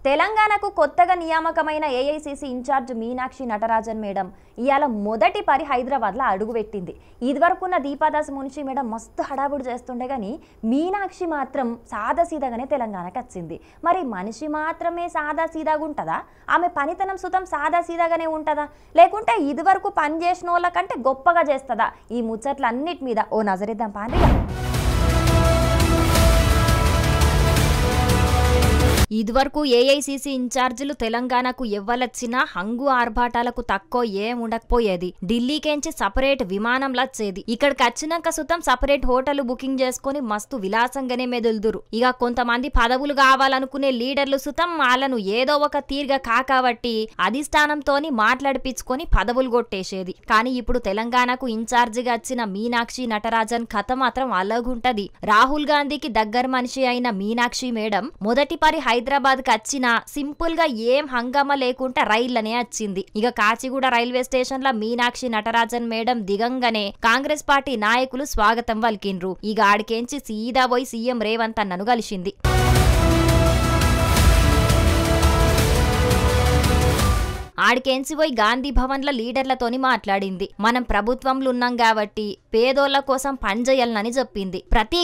తెలంగాణకు కొత్తగా నియామకమైన AICC incharge Meenakshi Natarajan madam ఇయాల మొదటి పరి హైదరాబాద్లో అడుగుపెట్టింది. ఇదివరకున్న దీపాదాస్ మున్షి మేడం మస్తు హడావుడి చేస్తుండే కానీ మీనాక్షి మాత్రం సాదాసీదాగానే తెలంగాణకు వచ్చింది. మరి మనిషి మాత్రమే సాదాసీదాగా ఉంటుందా? ఆమె పనితనం సుతం సాదాసీదాగానే ఉంటుందా? లేకుంటే ఇదివరకు పని చేసిన వాళ్ళ కంటే గొప్పగా చేస్తుందా? ఈ ముచ్చట్లన్నిటి మీద ఓ నజరేద్దాం పాండ్రి. ఇదివరకు ఏఐసీసీ ఇన్ఛార్జీలు తెలంగాణకు ఎవ్వలొచ్చినా హంగు ఆర్భాటాలకు తక్కువ ఏం ఉండకపోయేది. ఢిల్లీకేంచి సపరేట్ విమానంలా వచ్చేది. ఇక్కడికి వచ్చినాక సుతం సపరేట్ హోటల్ బుకింగ్ చేసుకుని మస్తు విలాసంగానే మెదులుదురు. ఇక కొంతమంది పదవులు కావాలనుకునే లీడర్లు సుతం వాళ్ళను ఏదో ఒక తీరుగా కాకబట్టి అధిష్టానంతోని మాట్లాడిపించుకొని పదవులు కొట్టేసేది. కానీ ఇప్పుడు తెలంగాణకు ఇన్ఛార్జిగా వచ్చిన మీనాక్షి నటరాజన్ కథ మాత్రం అలాగుంటది. రాహుల్ గాంధీకి దగ్గర మనిషి అయిన మీనాక్షి మేడం మొదటి పరి హైదరాబాద్ కి వచ్చిన సింపుల్ గా ఏం హంగామా లేకుండా రైళ్లనే వచ్చింది. ఇక కాచిగూడ రైల్వే స్టేషన్ లో మీనాక్షి నటరాజన్ మేడం దిగంగానే కాంగ్రెస్ పార్టీ నాయకులు స్వాగతం పలికిండ్రు. ఇక ఆడికేంచి సీదా పోయి సీఎం రేవంత్ అన్నను కలిసింది. ఆడికెంచి పోయి గాంధీ భవన్ లో లీడర్లతోని మాట్లాడింది. మనం ప్రభుత్వంలో ఉన్నాం కాబట్టి పేదోళ్ల కోసం పనిచేయాలని చెప్పింది. ప్రతి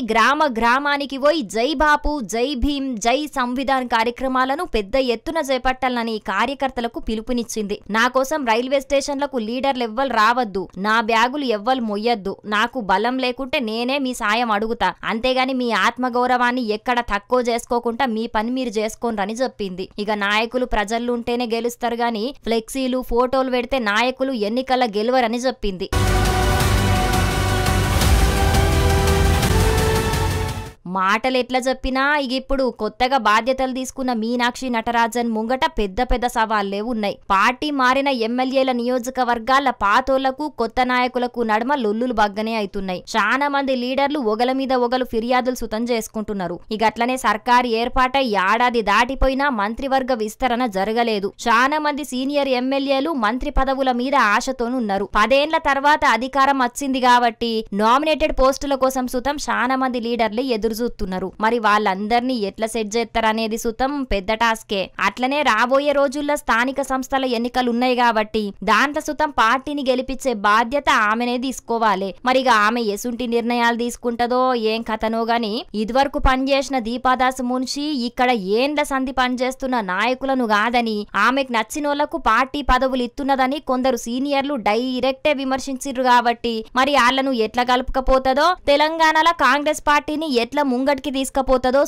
గ్రామానికి పోయి జై బాపు, జై భీమ్, జై సంవిధాన్ కార్యక్రమాలను పెద్ద ఎత్తున చేపట్టాలని కార్యకర్తలకు పిలుపునిచ్చింది. నా కోసం రైల్వే స్టేషన్లకు లీడర్లు ఎవ్వరు రావద్దు, నా బ్యాగులు ఎవ్వరు మొయ్యద్దు, నాకు బలం లేకుంటే నేనే మీ సాయం అడుగుతా, అంతేగాని మీ ఆత్మగౌరవాన్ని ఎక్కడ తక్కువ చేసుకోకుండా మీ పని మీరు చేసుకోనరని చెప్పింది. ఇక నాయకులు ప్రజలు ఉంటేనే గెలుస్తారు గాని ఫ్లెక్సీలు ఫోటోలు పెడితే నాయకులు ఎన్నికల గెలవరని చెప్పింది. మాటలు ఎట్లా చెప్పినా ఇక ఇప్పుడు కొత్తగా బాధ్యతలు తీసుకున్న మీనాక్షి నటరాజన్ ముంగట పెద్ద పెద్ద సవాళ్లే ఉన్నాయి. పార్టీ మారిన ఎమ్మెల్యేల నియోజకవర్గాల పాతోళ్లకు కొత్త నాయకులకు నడుమ లొల్లులు బగ్గనే అవుతున్నాయి. చాలా మంది లీడర్లు ఒగల మీద ఒగలు ఫిర్యాదులు సుతం చేసుకుంటున్నారు. ఇక అట్లనే సర్కారు ఏర్పాటై ఏడాది దాటిపోయినా మంత్రివర్గ విస్తరణ జరగలేదు. చాలా మంది సీనియర్ ఎమ్మెల్యేలు మంత్రి పదవుల మీద ఆశతోనున్నారు. 10 ఏళ్ల తర్వాత అధికారం వచ్చింది కాబట్టి నామినేటెడ్ పోస్టుల కోసం సుతం చాలా మంది లీడర్లు ఎదురు చూస్తున్నారు. మరి వాళ్ళందరినీ ఎట్లా సెట్ చేస్తారనేది సుతం పెద్ద టాస్కే. అట్లనే రాబోయే రోజుల్లో స్థానిక సంస్థల ఎన్నికలు ఉన్నాయి కాబట్టి దాంట్లో సుతం పార్టీని గెలిపించే బాధ్యత ఆమెనే తీసుకోవాలి. మరిగా ఆమె ఎసుంటి నిర్ణయాలు తీసుకుంటదో ఏం కథనో గాని ఇదివరకు పనిచేసిన దీపాదాస్ మున్షి ఇక్కడ ఏండ్ల సంధి పనిచేస్తున్న నాయకులను కాదని ఆమెకు నచ్చినోళ్లకు పార్టీ పదవులు ఇస్తున్నదని కొందరు సీనియర్లు డైరెక్టే విమర్శించారు. కాబట్టి మరి వాళ్ళను ఎట్లా కలుపుకపోతుందో, తెలంగాణలో కాంగ్రెస్ పార్టీని ఎట్లా ముంగటికి తీసుకపోతుందో